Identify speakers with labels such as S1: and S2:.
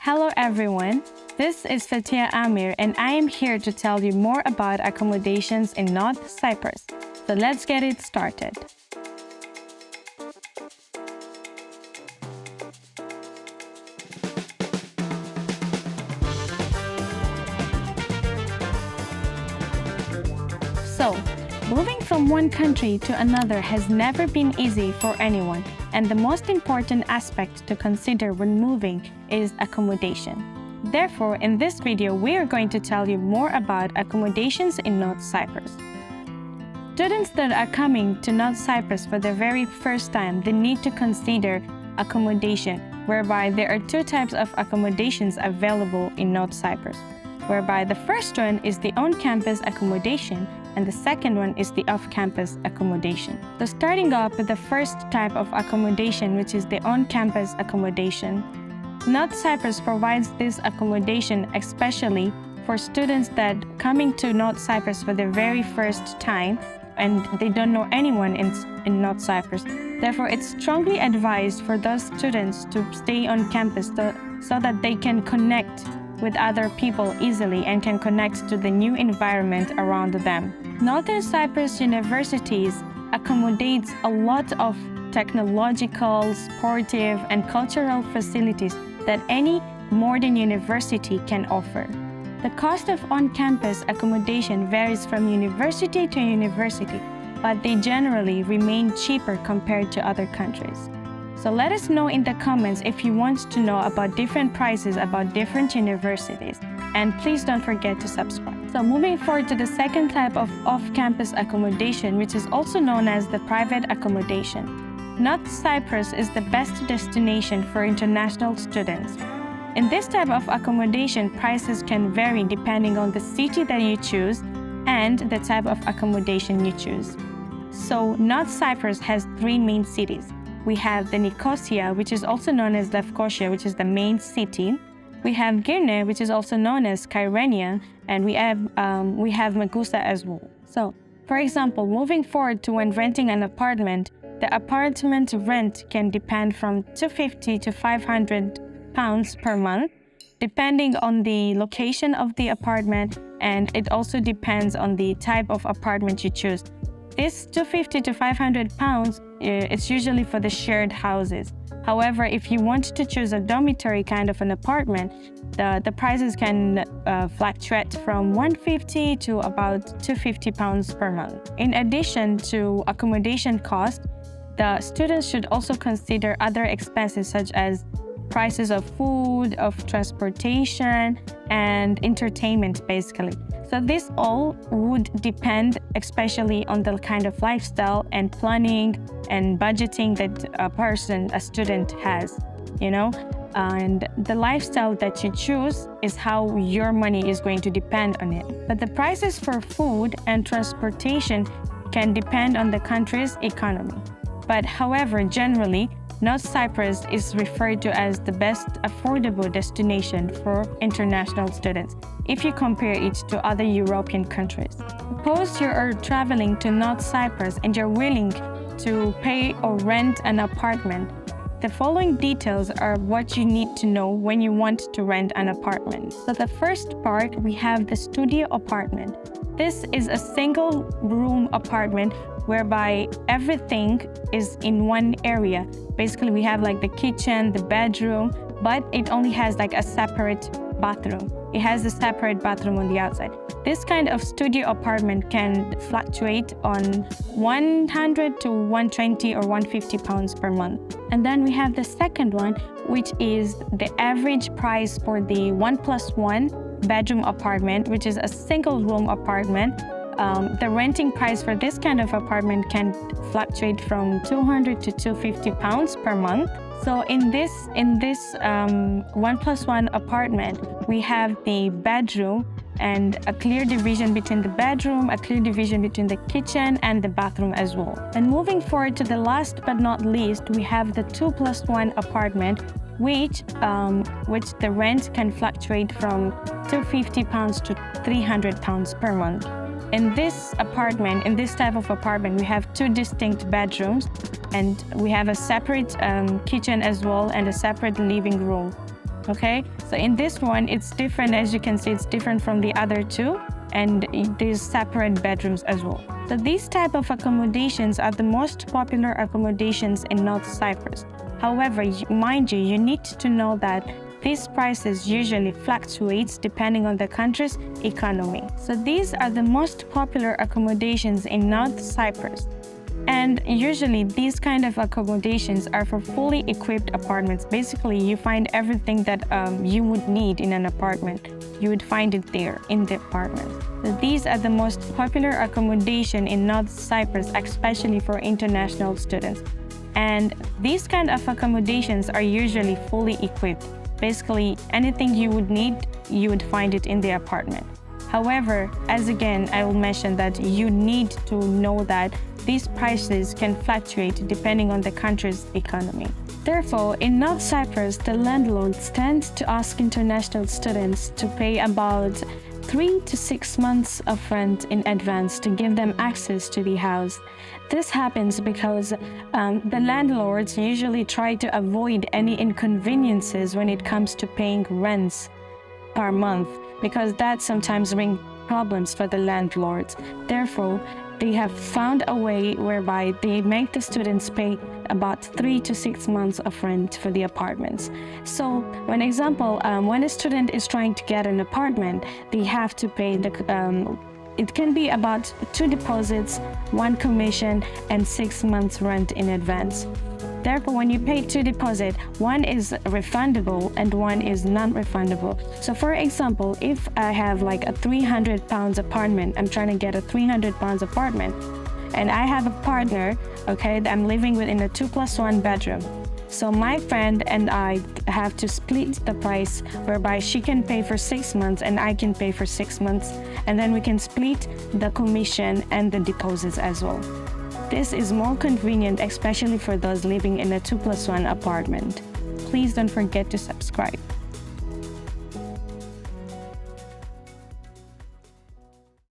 S1: Hello everyone, this is Fatia Amir and I am here to tell you more about accommodations in North Cyprus. So let's get it started. So, moving from one country to another has never been easy for anyone, and the most important aspect to consider when moving is accommodation. Therefore, in this video, we are going to tell you more about accommodations in North Cyprus. Students that are coming to North Cyprus for the very first time, they need to consider accommodation, whereby there are two types of accommodations available in North Cyprus, whereby the first one is the on-campus accommodation and the second one is the off-campus accommodation. So starting off with the first type of accommodation, which is the on-campus accommodation, North Cyprus provides this accommodation especially for students that coming to North Cyprus for the very first time and they don't know anyone in North Cyprus. Therefore, it's strongly advised for those students to stay on campus so that they can connect with other people easily and can connect to the new environment around them. Northern Cyprus universities accommodates a lot of technological, sportive, and cultural facilities that any modern university can offer. The cost of on-campus accommodation varies from university to university, but they generally remain cheaper compared to other countries. So let us know in the comments if you want to know about different prices about different universities. And please don't forget to subscribe. So moving forward to the second type of off-campus accommodation, which is also known as the private accommodation. North Cyprus is the best destination for international students. In this type of accommodation, prices can vary depending on the city that you choose and the type of accommodation you choose. So North Cyprus has three main cities. We have the Nicosia, which is also known as Lefkosia, which is the main city. We have Girne, which is also known as Kyrenia, and we have Magusa as well. So, for example, moving forward to when renting an apartment, the apartment rent can depend from £250 to £500 per month, depending on the location of the apartment, and it also depends on the type of apartment you choose. This £250 to £500, it's usually for the shared houses. However, if you want to choose a dormitory kind of an apartment, the prices can fluctuate from £150 to about £250 per month. In addition to accommodation cost, the students should also consider other expenses such as prices of food, of transportation, and entertainment basically. So this all would depend especially on the kind of lifestyle and planning and budgeting that a student has, and the lifestyle that you choose is how your money is going to depend on it. But the prices for food and transportation can depend on the country's economy. But however, generally, North Cyprus is referred to as the best affordable destination for international students if you compare it to other European countries. Suppose you are traveling to North Cyprus and you're willing to pay or rent an apartment. The following details are what you need to know when you want to rent an apartment. So the first part, we have the studio apartment. This is a single room apartment whereby everything is in one area. Basically, we have like the kitchen, the bedroom, but it only has like a separate bathroom. It has a separate bathroom on the outside. This kind of studio apartment can fluctuate on 100 to 120 or 150 pounds per month. And then we have the second one, which is the average price for the 1+1 bedroom apartment, which is a single room apartment. The renting price for this kind of apartment can fluctuate from 200 to 250 pounds per month. So in this 1+1 apartment, we have the bedroom and a clear division between the bedroom, a clear division between the kitchen and the bathroom as well. And moving forward to the last but not least, we have the 2+1 apartment, which the rent can fluctuate from 250 pounds to 300 pounds per month. In this type of apartment, we have two distinct bedrooms and we have a separate kitchen as well and a separate living room. Okay, so in this one, it's different. As you can see, it's different from the other two, and there's separate bedrooms as well. So these type of accommodations are the most popular accommodations in North Cyprus. However, mind you, you need to know that these prices usually fluctuates depending on the country's economy. So these are the most popular accommodations in North Cyprus. And usually these kind of accommodations are for fully equipped apartments. Basically, you find everything that you would need in an apartment. You would find it there in the apartment. So these are the most popular accommodation in North Cyprus, especially for international students. And these kind of accommodations are usually fully equipped. Basically, anything you would need, you would find it in the apartment. However, as again, I will mention that you need to know that these prices can fluctuate depending on the country's economy. Therefore, in North Cyprus, the landlords tend to ask international students to pay about 3 to 6 months of rent in advance to give them access to the house. This happens because the landlords usually try to avoid any inconveniences when it comes to paying rents per month, because that sometimes brings problems for the landlords. Therefore, they have found a way whereby they make the students pay about 3 to 6 months of rent for the apartments. So, when a student is trying to get an apartment, they have to pay it can be about 2 deposits, 1 commission, and 6 months rent in advance. Therefore, when you pay 2 deposits, 1 is refundable and 1 is non-refundable. So for example, if I have like a £300 apartment, I'm trying to get a £300 apartment, and I have a partner, okay, that I'm living with in a 2+1 bedroom. So my friend and I have to split the price, whereby she can pay for 6 months and I can pay for 6 months, and then we can split the commission and the deposits as well. This is more convenient, especially for those living in a 2+1 apartment. Please don't forget to subscribe.